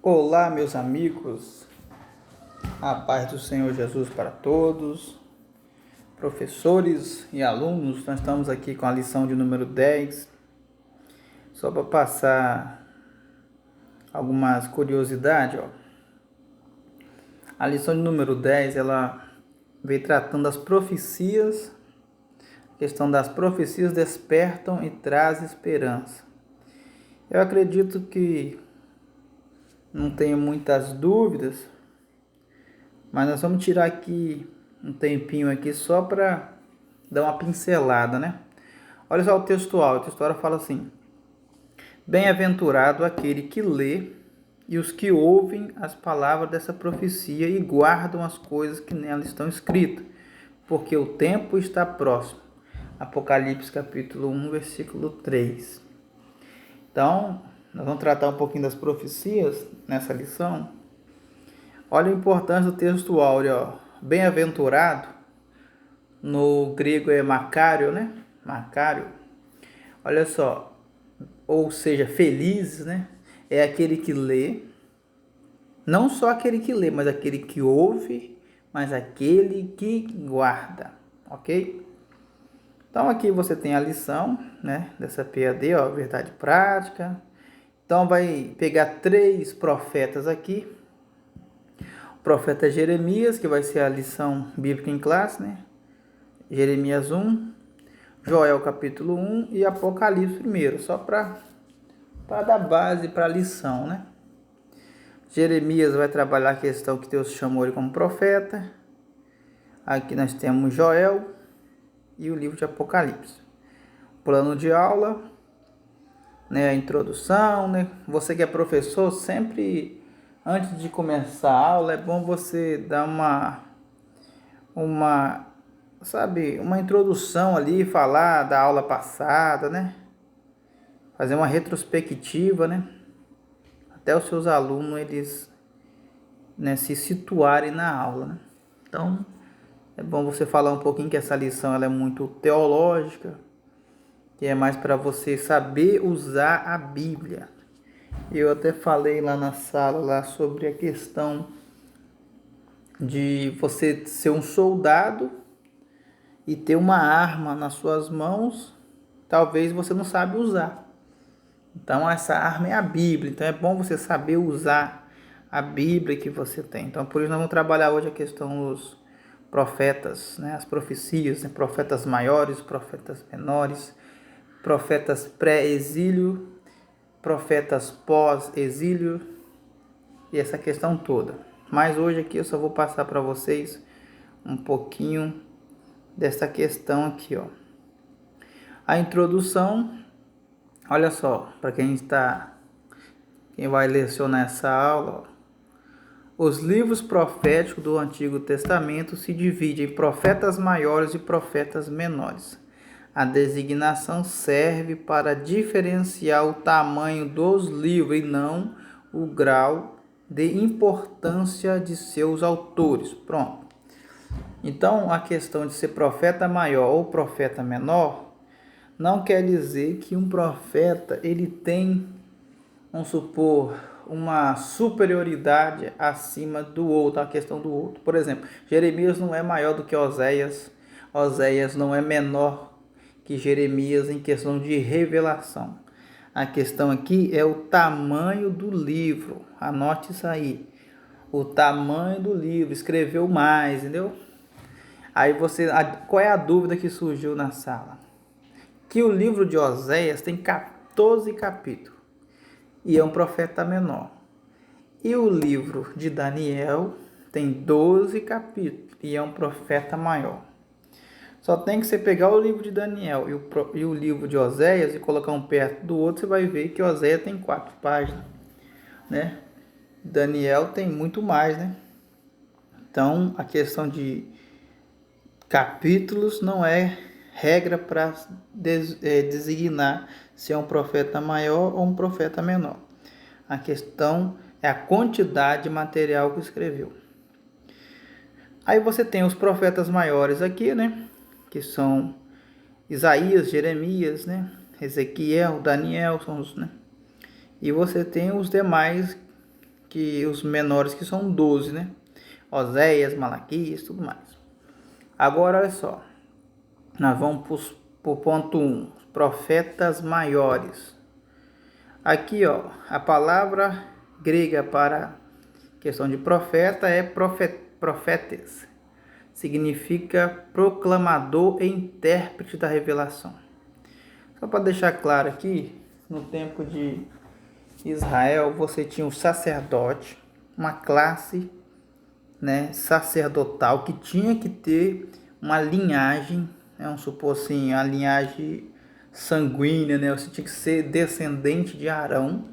Olá, meus amigos, a paz do Senhor Jesus para todos, professores e alunos. Nós estamos aqui com a lição de número 10, só para passar algumas curiosidades. A lição de número 10, ela veio tratando das profecias, a questão das profecias despertam e traz esperança. Eu acredito que não tenho muitas dúvidas, mas nós vamos tirar aqui um tempinho aqui só para dar uma pincelada, né? Olha só o textual fala assim: Bem-aventurado aquele que lê e os que ouvem as palavras dessa profecia e guardam as coisas que nela estão escritas, porque o tempo está próximo. Apocalipse capítulo 1, versículo 3. Então, nós vamos tratar um pouquinho das profecias nessa lição. Olha a importância do texto áureo. Bem-aventurado, no grego é Macário, né? Macário. Olha só, ou seja, feliz, né? É aquele que lê, não só aquele que lê, mas aquele que ouve, mas aquele que guarda, ok? Então aqui você tem a lição, né? Dessa PAD, ó, verdade prática. Então vai pegar 3 profetas aqui. O profeta Jeremias, que vai ser a lição bíblica em classe, né? Jeremias 1, Joel capítulo 1 e Apocalipse 1, só para dar base para a lição, né? Jeremias vai trabalhar a questão que Deus chamou ele como profeta. Aqui nós temos Joel e o livro de Apocalipse. Plano de aula, né? A introdução, né? Você que é professor, sempre antes de começar a aula é bom você dar uma introdução ali, falar da aula passada, né? Fazer uma retrospectiva, né? Até os seus alunos, eles, né, se situarem na aula, né? Então, é bom você falar um pouquinho que essa lição ela é muito teológica, que é mais para você saber usar a Bíblia. Eu até falei lá na sala lá sobre a questão de você ser um soldado e ter uma arma nas suas mãos, talvez você não sabe usar. Então essa arma é a Bíblia, então é bom você saber usar a Bíblia que você tem. Então por isso nós vamos trabalhar hoje a questão dos profetas, né? As profecias, né? Profetas maiores, profetas menores, profetas pré-exílio, profetas pós-exílio e essa questão toda. Mas hoje aqui eu só vou passar para vocês um pouquinho dessa questão aqui, ó. A introdução, olha só, para quem vai lecionar essa aula, ó. Os livros proféticos do Antigo Testamento se dividem em profetas maiores e profetas menores. A designação serve para diferenciar o tamanho dos livros e não o grau de importância de seus autores. Pronto. Então, a questão de ser profeta maior ou profeta menor não quer dizer que um profeta ele tem, vamos supor, uma superioridade acima do outro, a questão do outro. Por exemplo, Jeremias não é maior do que Oséias, Oséias não é menor que Jeremias em questão de revelação. A questão aqui é o tamanho do livro, anote isso aí. O tamanho do livro, escreveu mais, entendeu? Aí qual é a dúvida que surgiu na sala? Que o livro de Oséias tem 14 capítulos e é um profeta menor. E o livro de Daniel tem 12 capítulos e é um profeta maior. Só tem que você pegar o livro de Daniel e o livro de Oséias e colocar um perto do outro, você vai ver que Oséias tem 4 páginas, né? Daniel tem muito mais, né? Então, a questão de capítulos não é regra para designar se é um profeta maior ou um profeta menor. A questão é a quantidade de material que escreveu. Aí você tem os profetas maiores aqui, né? Que são Isaías, Jeremias, né? Ezequiel, Daniel, são os, né? E você tem os demais que os menores, que são 12, né? Oséias, Malaquias, tudo mais. Agora, olha só. Nós vamos para o ponto 1. Profetas maiores. Aqui, ó, a palavra grega para questão de profeta é profetes. Significa proclamador e intérprete da revelação. Só para deixar claro aqui, no tempo de Israel, você tinha o sacerdote, uma classe, né, sacerdotal que tinha que ter uma linhagem, né, vamos supor assim, a linhagem sanguínea, né, você tinha que ser descendente de Arão.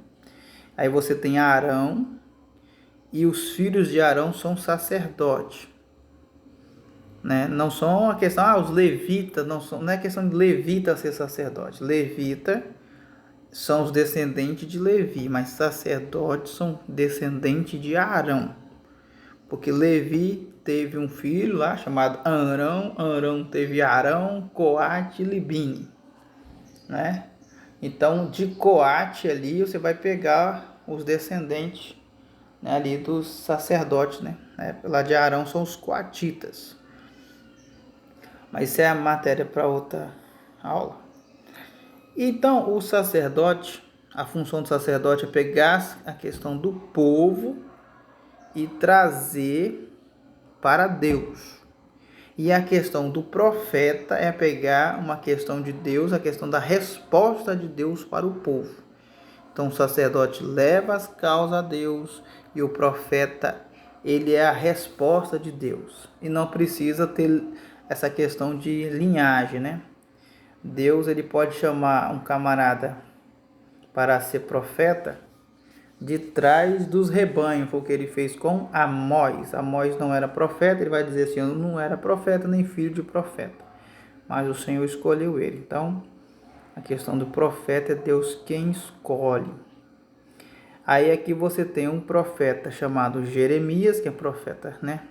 Aí você tem Arão e os filhos de Arão são sacerdotes, né? Não são a questão, os levitas, não é questão de levita ser sacerdote. Levita são os descendentes de Levi, mas sacerdotes são descendentes de Arão. Porque Levi teve um filho lá chamado Arão, Arão teve Arão, Coate e Libine, né? Então, de Coate ali você vai pegar os descendentes, né, ali dos sacerdotes, né? Lá de Arão são os coatitas. Mas isso é a matéria para outra aula. Então, o sacerdote, a função do sacerdote é pegar a questão do povo e trazer para Deus. E a questão do profeta é pegar uma questão de Deus, a questão da resposta de Deus para o povo. Então, o sacerdote leva as causas a Deus e o profeta, ele é a resposta de Deus. E não precisa ter essa questão de linhagem, né? Deus, ele pode chamar um camarada para ser profeta de trás dos rebanhos, foi o que ele fez com Amós. Amós não era profeta, ele vai dizer assim, eu não era profeta nem filho de profeta, mas o Senhor escolheu ele. Então, a questão do profeta é Deus quem escolhe. Aí aqui você tem um profeta chamado Jeremias, que é profeta, né?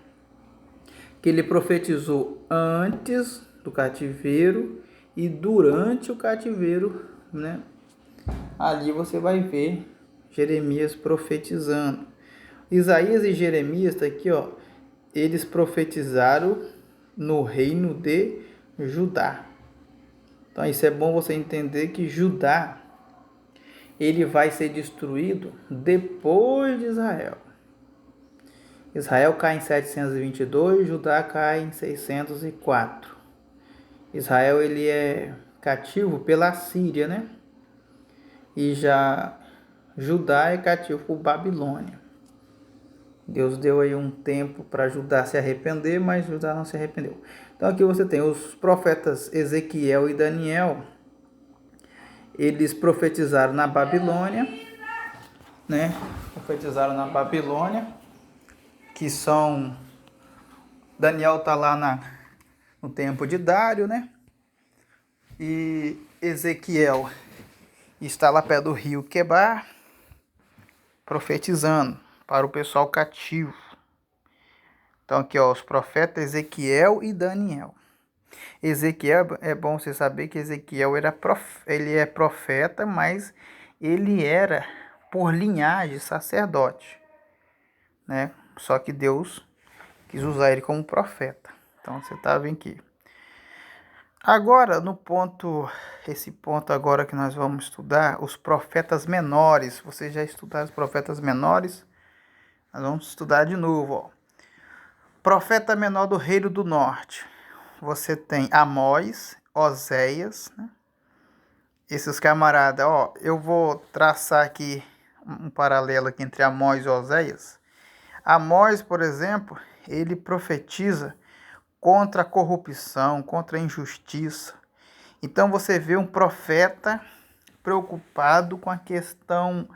Que ele profetizou antes do cativeiro e durante o cativeiro, né? Ali você vai ver Jeremias profetizando. Isaías e Jeremias, tá aqui, ó. Eles profetizaram no reino de Judá. Então isso é bom você entender que Judá, ele vai ser destruído depois de Israel. Israel cai em 722, Judá cai em 604. Israel, ele é cativo pela Síria, né? E já Judá é cativo por Babilônia. Deus deu aí um tempo para Judá se arrepender, mas Judá não se arrependeu. Então aqui você tem os profetas Ezequiel e Daniel. Eles profetizaram na Babilônia, né? Profetizaram na Babilônia, que são... Daniel está lá no tempo de Dário, né? E Ezequiel está lá perto do rio Quebar, profetizando para o pessoal cativo. Então aqui, ó, os profetas Ezequiel e Daniel. Ezequiel, é bom você saber que Ezequiel ele é profeta, mas ele era por linhagem sacerdote, né? Só que Deus quis usar ele como profeta. Então você tá vendo aqui. Agora, esse ponto agora que nós vamos estudar, os profetas menores. Vocês já estudaram os profetas menores? Nós vamos estudar de novo, ó. Profeta menor do Reino do Norte. Você tem Amós, Oséias, né? Esses camaradas, ó, eu vou traçar aqui um paralelo aqui entre Amós e Oséias. Amós, por exemplo, ele profetiza contra a corrupção, contra a injustiça. Então você vê um profeta preocupado com a questão,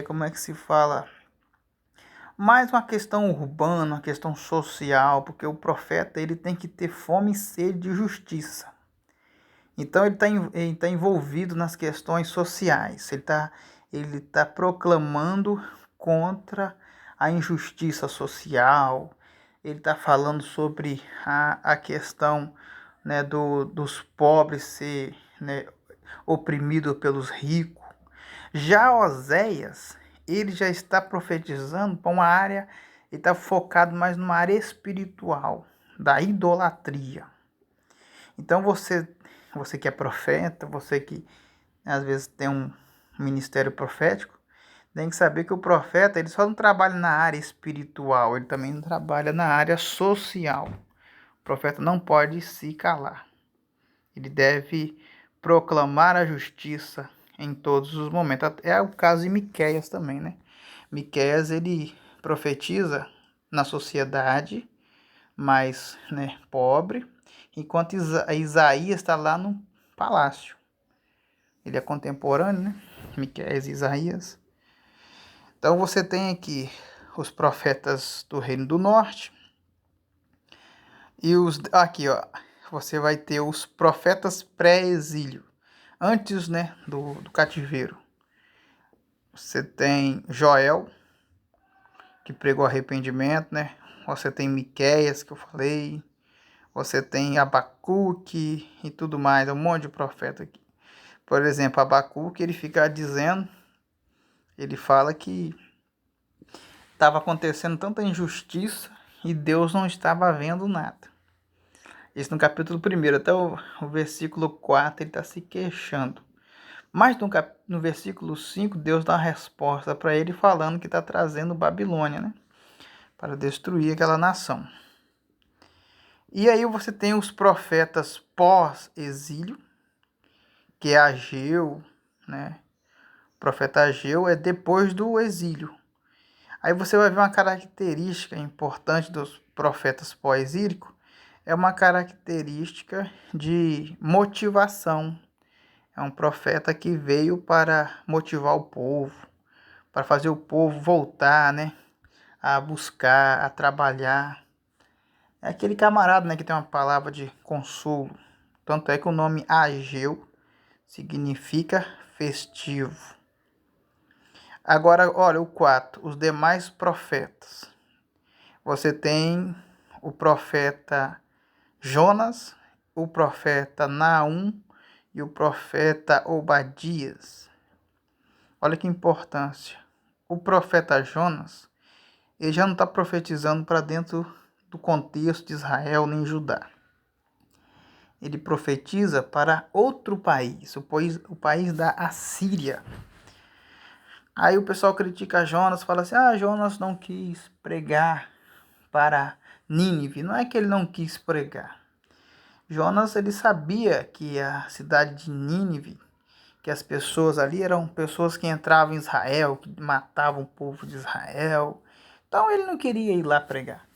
como é que se fala? Mais uma questão urbana, uma questão social, porque o profeta ele tem que ter fome e sede de justiça. Então ele tá envolvido nas questões sociais, ele tá proclamando contra a injustiça social, ele está falando sobre a questão, né, dos pobres ser, né, oprimido pelos ricos. Já Oséias, ele já está profetizando para uma área, ele está focado mais numa área espiritual, da idolatria. Então você que é profeta, você que às vezes tem um ministério profético, tem que saber que o profeta ele só não trabalha na área espiritual, ele também trabalha na área social. O profeta não pode se calar. Ele deve proclamar a justiça em todos os momentos. É o caso de Miqueias também, né? Miqueias, ele profetiza na sociedade mais, né, pobre, enquanto Isaías está lá no palácio. Ele é contemporâneo, né? Miqueias e Isaías. Então você tem aqui os profetas do Reino do Norte e os aqui, ó, você vai ter os profetas pré-exílio, antes, né, do cativeiro. Você tem Joel, que pregou arrependimento, né? Você tem Miqueias, que eu falei. Você tem Abacuque e tudo mais, um monte de profeta aqui. Por exemplo, Abacuque, ele fica dizendo, ele fala que estava acontecendo tanta injustiça e Deus não estava vendo nada. Isso no capítulo 1, até o versículo 4, ele está se queixando. Mas no versículo 5, Deus dá uma resposta para ele falando que está trazendo Babilônia, né? Para destruir aquela nação. E aí você tem os profetas pós-exílio, que é Ageu, né? O profeta Ageu é depois do exílio. Aí você vai ver uma característica importante dos profetas pós-exílicos, é uma característica de motivação. É um profeta que veio para motivar o povo, para fazer o povo voltar, né, a buscar, a trabalhar. É aquele camarada, né, que tem uma palavra de consolo. Tanto é que o nome Ageu significa festivo. Agora, olha o 4, os demais profetas. Você tem o profeta Jonas, o profeta Naum e o profeta Obadias. Olha que importância. O profeta Jonas, ele já não está profetizando para dentro do contexto de Israel nem Judá. Ele profetiza para outro país, o país da Assíria. Aí o pessoal critica Jonas, fala assim, Jonas não quis pregar para Nínive. Não é que ele não quis pregar. Jonas, ele sabia que a cidade de Nínive, que as pessoas ali eram pessoas que entravam em Israel, que matavam o povo de Israel. Então ele não queria ir lá pregar.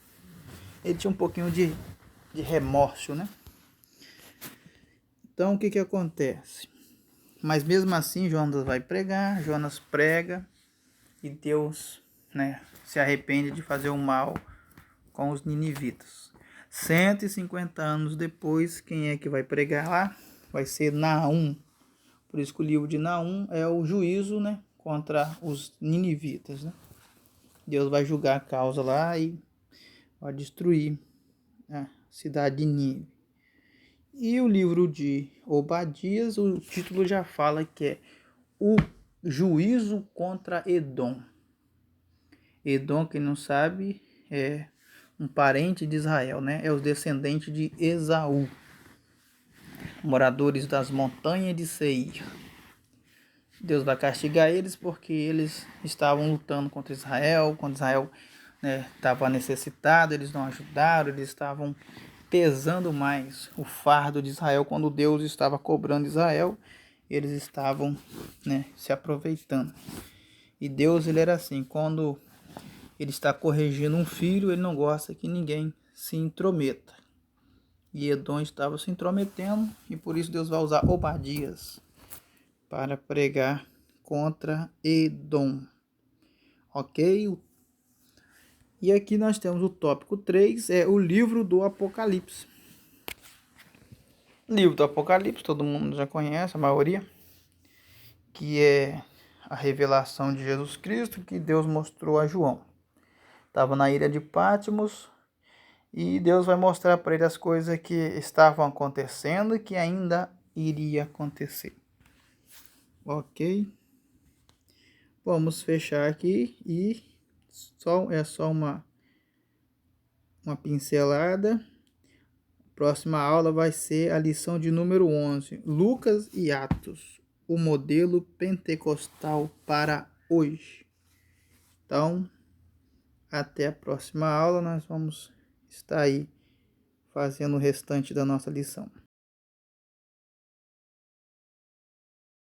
Ele tinha um pouquinho de remorso, né? Então o que acontece? Mas mesmo assim Jonas vai pregar, Jonas prega e Deus, né, se arrepende de fazer o mal com os ninivitas. 150 anos depois, quem é que vai pregar lá? Vai ser Naum. Por isso que o livro de Naum é o juízo, né, contra os ninivitas, né? Deus vai julgar a causa lá e vai destruir a cidade de Nínive. E o livro de Obadias, o título já fala que é o juízo contra Edom. Edom, quem não sabe, é um parente de Israel, né? É os descendentes de Esaú, moradores das montanhas de Seir. Deus vai castigar eles porque eles estavam lutando contra Israel, quando Israel, né, estava necessitado, eles não ajudaram, eles estavam pesando mais o fardo de Israel quando Deus estava cobrando Israel, eles estavam, né, se aproveitando. E Deus, ele era assim, quando ele está corrigindo um filho, ele não gosta que ninguém se intrometa. E Edom estava se intrometendo, e por isso Deus vai usar Obadias para pregar contra Edom. Ok? E aqui nós temos o tópico 3, é o livro do Apocalipse. O livro do Apocalipse, todo mundo já conhece, a maioria, que é a revelação de Jesus Cristo que Deus mostrou a João. Estava na ilha de Patmos e Deus vai mostrar para ele as coisas que estavam acontecendo e que ainda iria acontecer. Ok? Vamos fechar aqui e é só uma pincelada. Próxima aula vai ser a lição de número 11, Lucas e Atos, o modelo pentecostal para hoje. Então, até a próxima aula, nós vamos estar aí fazendo o restante da nossa lição.